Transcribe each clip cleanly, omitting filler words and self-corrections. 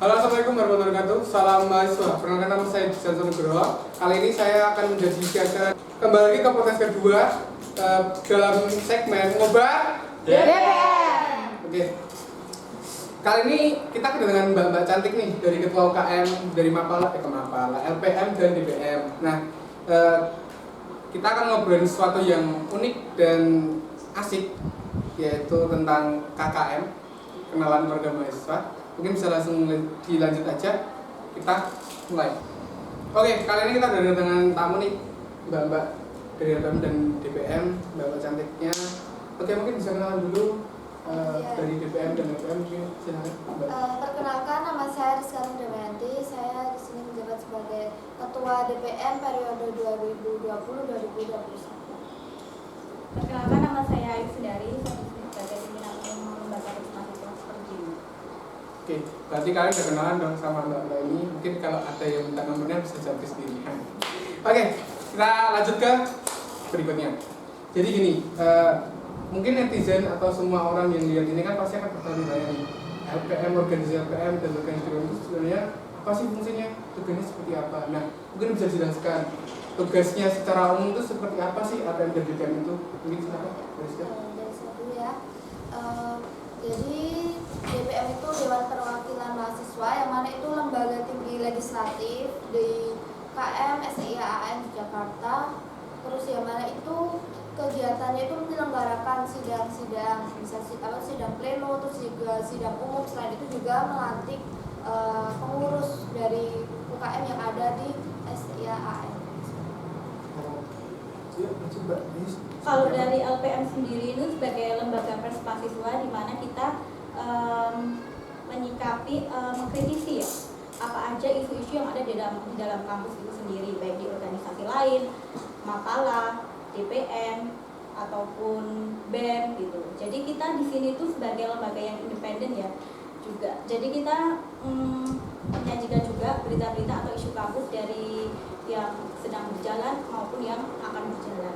Halo, assalamualaikum warahmatullahi wabarakatuh. Salam mahasiswa. Perkenalkan nama saya Dijan Nugroho. Kali ini saya akan menjadi acara kembali lagi ke podcast kedua dalam segmen ngobrol DPM. Oke. Kali ini kita kedatangan mbak-mbak cantik nih dari Ketua UKM dari Mapala, LPM dan DPM. Nah, kita akan ngobrolin sesuatu yang unik dan asik, yaitu tentang KKM, kenalan warga mahasiswa. Mungkin bisa langsung dilanjut aja, kita mulai. Oke, kali ini kita ada dengan tamu nih, mbak-mbak dari LPM dan DPM, mbak-mbak cantiknya. Oke, mungkin bisa kenalan dulu dari DPM dan LPM, mungkin silakan mbak. Perkenalkan, nama saya Rizka Damayanti. Saya di sini menjabat sebagai Ketua DPM periode 2020-2021. Perkenalkan, nama saya Ayu Sundari. Saya di sini sebagai pimpinan umum lembaga mahasiswa seperti ini. Oke, berarti kalian udah kenalan dong sama mbak-mbak ini. Mungkin kalau ada yang minta nomornya bisa jawab sendiri. Oke, kita lanjut ke berikutnya. Jadi gini, mungkin netizen atau semua orang yang lihat ini kan pasti akan bertanya-tanya nih, LPM, organisasi LPM dan organisasi DPM itu sebenarnya apa sih fungsinya? Tugasnya seperti apa? Nah, mungkin bisa dijelaskan tugasnya secara umum itu seperti apa sih LPM dan DPM itu? Mungkin silakan, Rizka. Dari saya dulu ya. Jadi DPM itu Dewan Perwakilan Mahasiswa, yang mana itu lembaga tinggi legislatif di KM SIAAN di Jakarta. Terus yang mana itu kegiatannya itu menyelenggarakan sidang-sidang, bisa sidang pleno, terus juga sidang umum. Selain itu juga melantik pengurus dari UKM yang ada di SIAAN. Kalau dari LPM sendiri ini sebagai lembaga pers mahasiswa, di mana kita menyikapi, mengkritisi ya, apa aja isu-isu yang ada di dalam kampus itu sendiri, baik di organisasi lain, makalah, DPM ataupun BEM gitu. Jadi kita di sini tuh sebagai lembaga yang independen ya juga. Jadi kita menyajikan juga berita-berita atau isu kampus dari yang sedang berjalan maupun yang akan berjalan.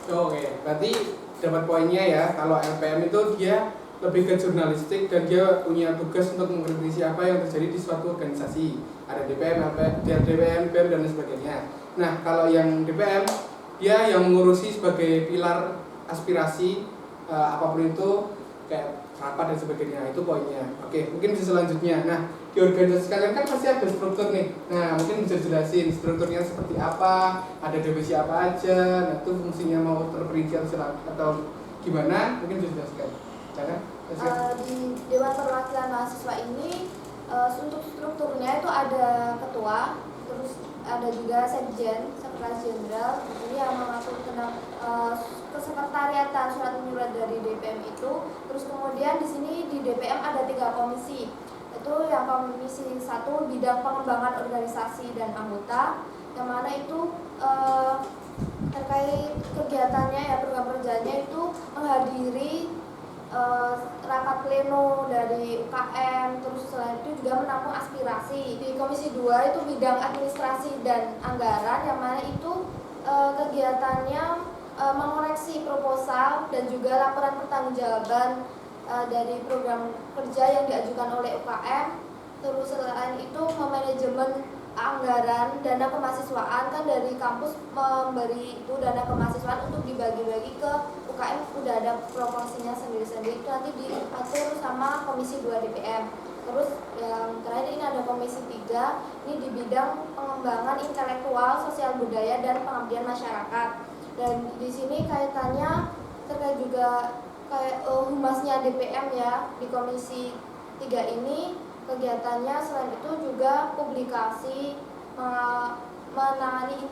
Oke, berarti dapat poinnya ya. Kalau LPM itu dia lebih ke jurnalistik dan dia punya tugas untuk mengkritisi apa yang terjadi di suatu organisasi. Ada DPM, DPM, BEM dan sebagainya. Nah, kalau yang DPM dia yang mengurusi sebagai pilar aspirasi apapun itu kayak rapat dan sebagainya, itu poinnya. Oke, mungkin bisa selanjutnya. Nah, di organisasi kalian kan pasti ada struktur nih. Nah, mungkin bisa jelasin strukturnya seperti apa, ada divisi apa aja, nah itu fungsinya mau terperinci atau gimana, mungkin bisa jelaskan. Di Dewan Perwakilan Mahasiswa ini untuk strukturnya itu ada ketua, terus ada juga sekjen, sekretaris jenderal. Ini yang mengatur tentang kesekretariatan surat menyurat dari DPM itu. Terus kemudian di sini di DPM ada 3 komisi. Itu yang komisi 1 bidang pengembangan organisasi dan anggota, yang mana itu terkait kegiatannya ya, program kerjanya itu menghadiri rapat pleno dari UKM, terus selain itu juga menampung aspirasi. Di komisi 2 itu bidang administrasi dan anggaran, yang mana itu kegiatannya mengoreksi proposal dan juga laporan pertanggungjawaban dari program kerja yang diajukan oleh UKM. Terus selain itu memanajemen anggaran dana kemahasiswaan, kan dari kampus memberi itu dana kemahasiswaan untuk dibagi-bagi ke UKM, udah ada proporsinya sendiri-sendiri, itu nanti diatur sama komisi 2 DPM. Terus yang terakhir ini ada komisi 3, ini di bidang pengembangan intelektual, sosial budaya dan pengabdian masyarakat. Dan di sini kaitannya terkait juga kayak humasnya DPM ya, di komisi 3 ini kegiatannya selain itu juga publikasi, menangani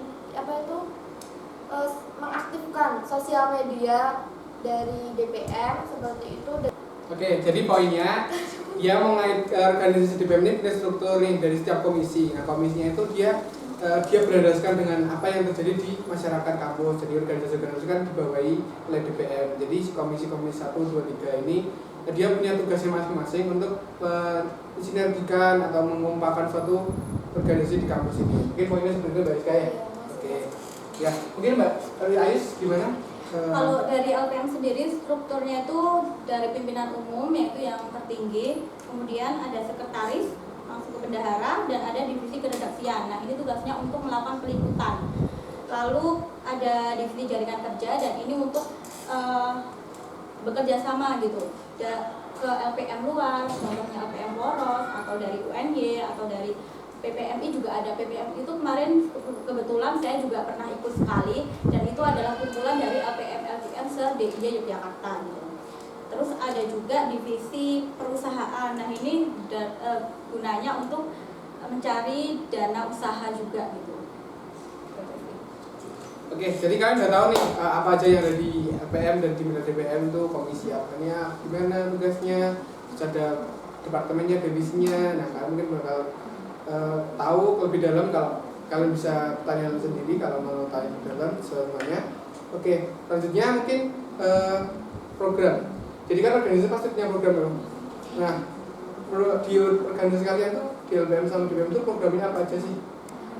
mengaktifkan sosial media dari DPM seperti itu. Oke, jadi poinnya dia organisasi DPM ini punya struktur nih dari setiap komisi. Nah, komisinya itu dia berdasarkan dengan apa yang terjadi di masyarakat kampus. Jadi organisasi kan dibawahi oleh DPM. Jadi komisi 1, 2, 3 ini dia punya tugasnya masing-masing untuk mensinergikan atau mengumpulkan suatu organisasi di kampus ini. Mungkin poinnya seperti itu, Mbak Rizka ya? Oke. Ya, mungkin Mbak Ayus gimana? Kalau dari LPM sendiri strukturnya itu dari pimpinan umum yaitu yang tertinggi, kemudian ada sekretaris, langsung ke bendahara, dan ada divisi keredaksian. Nah, ini tugasnya untuk melakukan peliputan. Lalu ada divisi jaringan kerja, dan ini untuk bekerja sama gitu ke LPM luar, contohnya LPM Poros atau dari UNY atau dari PPMI juga ada. PPMI itu kemarin kebetulan saya juga pernah ikut sekali, dan itu adalah kumpulan dari LPM se-DIY Yogyakarta gitu. Terus ada juga divisi perusahaan. Nah, ini gunanya untuk mencari dana usaha juga gitu. Oke, jadi kalian udah tahu nih apa aja yang ada di LPM dan di DPM itu komisi apanya, gimana tugasnya, terus ada departemennya, divisinya. Nah, kalian mungkin bakal tahu lebih dalam. Kalau kalian bisa tanya sendiri kalau mau tanya lebih dalam semuanya. Oke, selanjutnya mungkin program. Jadi kan organisasi pasti punya program dong. Nah, di organisasi kalian tuh di LPM sama DPM itu programnya apa aja sih?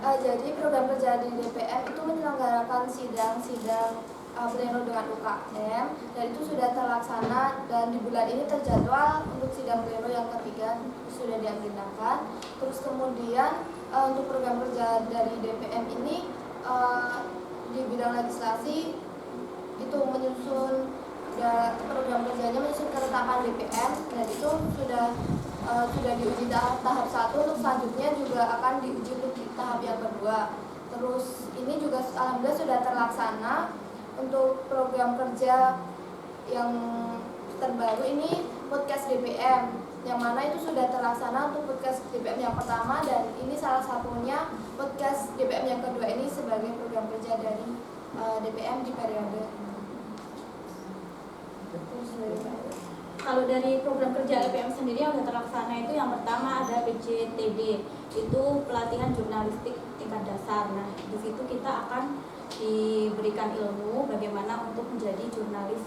Jadi program kerja di DPM itu menyelenggarakan sidang-sidang pleno dengan UKM, dan itu sudah terlaksana, dan di bulan ini terjadwal untuk sidang pleno yang ketiga sudah diagendakan. Terus kemudian untuk program kerja dari DPM ini di bidang legislasi itu menyusun program kerjanya, menyusun ketetapan DPM, dan itu sudah diuji tahap 1, untuk selanjutnya juga akan diuji untuk di tahap yang kedua. Terus ini juga alhamdulillah sudah terlaksana. Untuk program kerja yang terbaru ini podcast DPM, yang mana itu sudah terlaksana untuk podcast DPM yang pertama, dan ini salah satunya podcast DPM yang kedua ini sebagai program kerja dari DPM di periode. Kalau dari program kerja LPM sendiri yang sudah terlaksana itu yang pertama ada PJTD, itu pelatihan jurnalistik tingkat dasar. Nah, di situ kita akan diberikan ilmu bagaimana untuk menjadi jurnalis,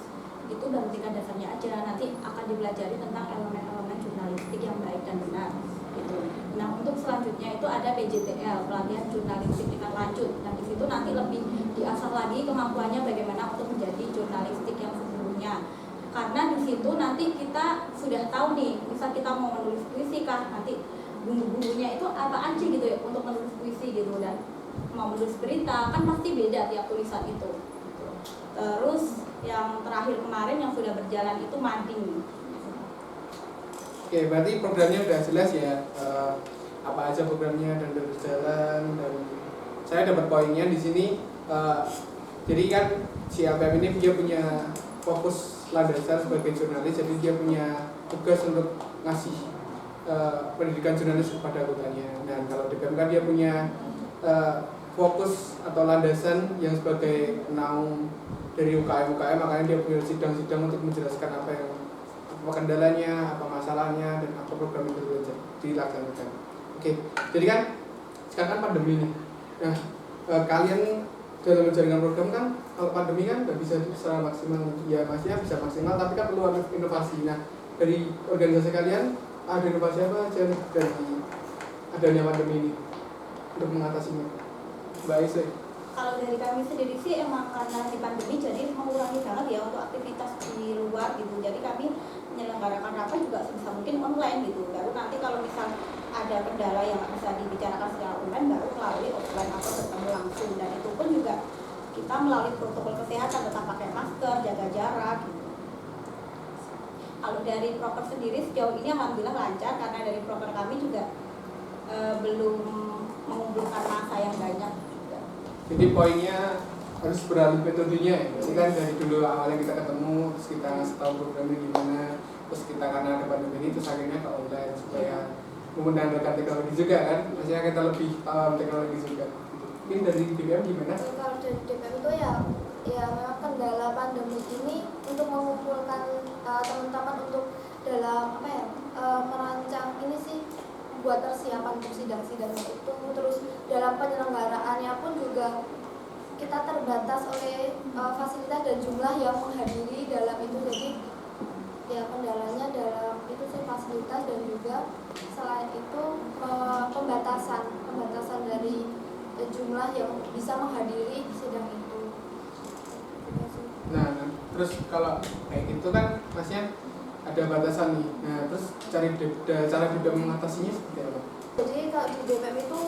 itu baru tingkat dasarnya aja. Nanti akan dipelajari tentang elemen-elemen jurnalistik yang baik dan benar gitu. Nah, untuk selanjutnya itu ada PJTL, pelatihan jurnalistik tingkat lanjut. Nah, di situ nanti lebih diasah lagi kemampuannya bagaimana untuk menjadi jurnalistik yang sesungguhnya. Karena di situ nanti kita sudah tahu nih, misal kita mau menulis puisi kah, nanti bumbu-bumbunya itu apa aja gitu ya untuk menulis puisi gitu, dan mau menulis berita kan pasti beda tiap tulisan itu. Terus yang terakhir kemarin yang sudah berjalan itu mading. Oke, berarti programnya udah jelas ya, apa aja programnya dan udah berjalan, dan saya dapat poinnya di sini. Jadi kan si LPM ini dia punya fokus landasan sebagai jurnalis, jadi dia punya tugas untuk ngasih pendidikan jurnalis kepada anggotanya. Dan kalau DPM kan dia punya fokus atau landasan yang sebagai penaung dari UKM, makanya dia punya sidang-sidang untuk menjelaskan apa kendalanya, apa masalahnya, dan apa program yang perlu dilaksanakan. Oke, jadi kan sekarang kan pandemi nih. Nah, kalian dalam menjalankan program kan, kalau pandemi kan nggak bisa secara maksimal, ya maksudnya bisa maksimal, tapi kan perlu ada inovasi. Nah, dari organisasi kalian ada inovasi apa aja dari adanya pandemi ini untuk mengatasinya? Mbak Isle. Kalau dari kami sendiri sih emang karena di pandemi jadi mengurangi banget ya untuk aktivitas di luar gitu. Jadi kami menyelenggarakan rapat juga sebisa mungkin online gitu. Baru nanti kalau misal ada kendala yang bisa dibicarakan secara online baru melalui offline atau bertemu langsung, dan itu pun juga kita melalui protokol kesehatan, tetap pakai masker, jaga jarak gitu. Kalau dari proker sendiri sejauh ini alhamdulillah lancar, karena dari proker kami juga belum mengumpulkan massa yang banyak juga. Jadi poinnya harus beralih metodenya ya. Jadi kan dari dulu awalnya kita ketemu, terus kita ngasih tahu programnya gimana, terus kita karena ada pandemi ini terus akhirnya ke online supaya menggunakan teknologi juga kan, maksudnya kita lebih paham teknologi juga. Mungkin dari DPM gimana? Kalau dari DPM itu ya memang kendala pandemi ini untuk mengumpulkan teman-teman untuk dalam merancang ini sih, buat persiapan untuk sidang-sidangnya itu. Terus dalam penyelenggaraannya pun juga kita terbatas oleh fasilitas dan jumlah yang menghadiri dalam itu. Jadi ya kendalanya dalam itu sih fasilitas, dan juga selain itu pembatasan dari jumlah yang bisa menghadiri sidang itu. Nah, terus kalau kayak gitu kan masnya ada batasan nih. Nah, terus cara DPM mengatasinya seperti apa? Jadi kalau di DPM itu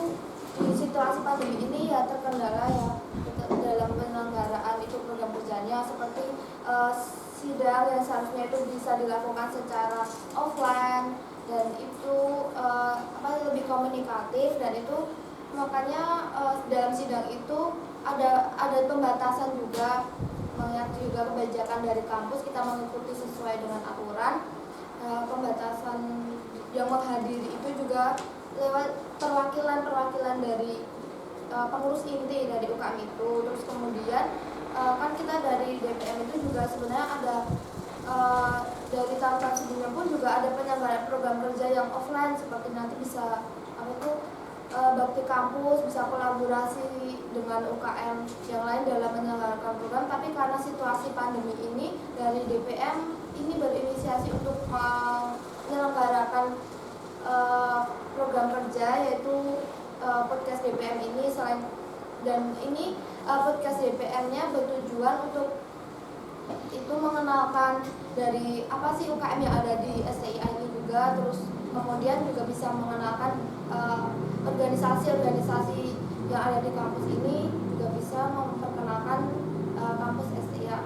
di situasi pandemi ini ya terkendala ya dalam penyelenggaraan itu program kerjanya seperti sidang yang seharusnya itu bisa dilakukan secara offline dan itu lebih komunikatif, dan itu makanya dalam sidang itu ada pembatasan juga, mengingat juga kebijakan dari kampus kita mengikuti sesuai dengan aturan. Pembatasan yang menghadiri itu juga lewat perwakilan dari pengurus inti dari UKM itu. Terus kemudian kan kita dari DPM itu juga sebenarnya ada dari tahun-tahun sebelumnya pun juga ada penyelenggaraan program kerja yang offline, seperti nanti bisa bakti kampus, bisa kolaborasi dengan UKM yang lain dalam menyelenggarakan program. Tapi karena situasi pandemi ini, dari DPM ini berinisiasi untuk menyelenggarakan program kerja, yaitu podcast DPM ini. Dan ini podcast DPM-nya bertujuan untuk itu mengenalkan dari apa sih UKM yang ada di STIA ini juga, terus kemudian juga bisa mengenalkan organisasi-organisasi yang ada di kampus ini, juga bisa memperkenalkan kampus STIA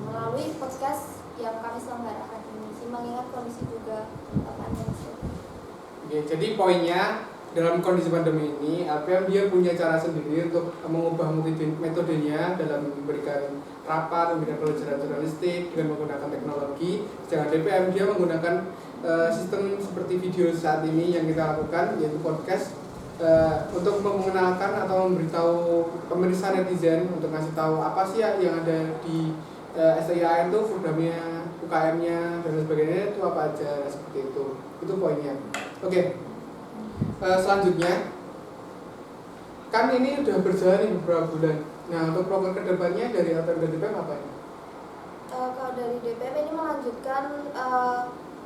melalui podcast yang kami selenggarakan ini, mengingat kondisi juga pandemi. Oke, jadi poinnya dalam kondisi pandemi ini, LPM dia punya cara sendiri untuk mengubah metodenya dalam memberikan rapat, memberikan pelajaran jurnalistik dengan menggunakan teknologi. Sedangkan DPM dia menggunakan sistem seperti video saat ini yang kita lakukan, yaitu podcast, untuk mengenalkan atau memberitahu pemirsa netizen untuk ngasih tahu apa sih yang ada di STIAN itu, programnya, UKM-nya dan sebagainya itu apa aja, seperti itu. Itu poinnya. Oke. Selanjutnya, kan ini udah berjalan nih beberapa bulan. Nah, untuk program kedepannya dari LPM dan DPM apa ya? Kalau dari DPM ini melanjutkan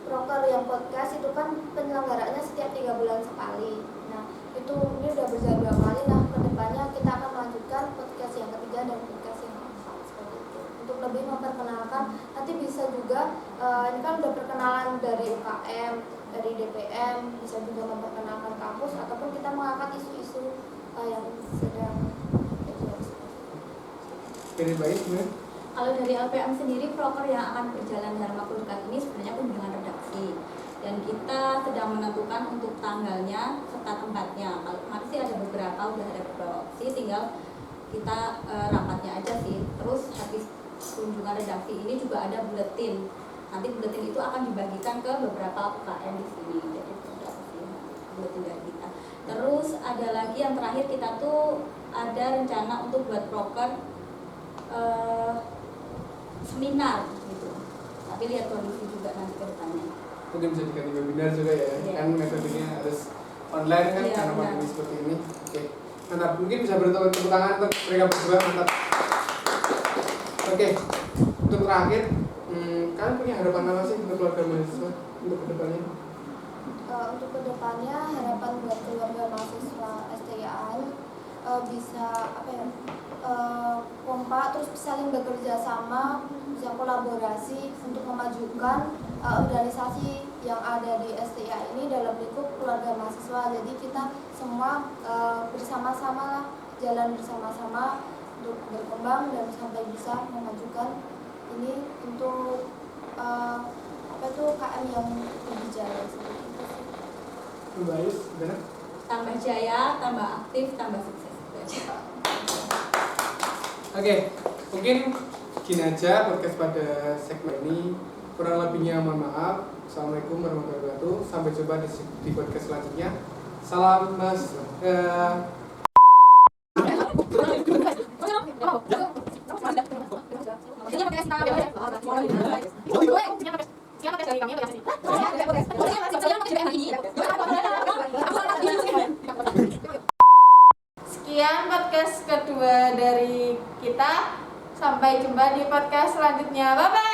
proker yang podcast itu kan penyelenggaranya setiap 3 bulan sekali. Nah, itu ini udah berjalan 2 kali. Nah, kedepannya kita akan melanjutkan podcast yang ketiga dan podcast yang keempat, seperti itu. Untuk lebih memperkenalkan, nanti bisa juga ini kan udah perkenalan dari UKM, dari DPM, bisa juga memperkenalkan kampus ataupun kita mengangkat isu-isu yang sedang terjadi. Jadi baik, benar? Kalau dari LPM sendiri, proker yang akan berjalan dalam waktu dekat ini sebenarnya kunjungan redaksi, dan kita sedang menentukan untuk tanggalnya serta tempatnya. Kalau kemarin sih ada beberapa opsi, tinggal kita rapatnya aja sih. Terus habis kunjungan redaksi ini juga ada buletin. Nanti buletin itu akan dibagikan ke beberapa UKM di sini. Jadi buletin dari kita. Terus ada lagi yang terakhir, kita tuh ada rencana untuk buat proker seminar gitu. Tapi lihat kondisi juga nanti ke depannya. Mungkin bisa diganti webinar juga ya. Kan metodenya harus online kan, karena pandemi seperti ini. Oke. Mantap. Mungkin bisa beri tepuk tangan untuk mereka berdua. Mantap. Oke. Untuk terakhir, kalian punya harapan apa sih untuk keluarga mahasiswa untuk kedepannya? Untuk kedepannya, harapan buat keluarga mahasiswa STIAN bisa kompak, terus saling bekerja sama, bisa kolaborasi untuk memajukan organisasi yang ada di STIA ini dalam lingkup keluarga mahasiswa. Jadi kita semua bersama-sama lah, jalan bersama-sama untuk berkembang dan sampai bisa memajukan ini untuk KM yang lebih jaya seperti itu sih. Baik, benar? Tambah jaya, tambah aktif, tambah sukses. Oke, mungkin gini aja podcast pada segmen ini. Kurang lebihnya mohon maaf. Assalamualaikum warahmatullahi wabarakatuh. Sampai jumpa di podcast selanjutnya. Salam mas. Sekian podcast kedua dari kita. Sampai jumpa di podcast selanjutnya. Bye bye.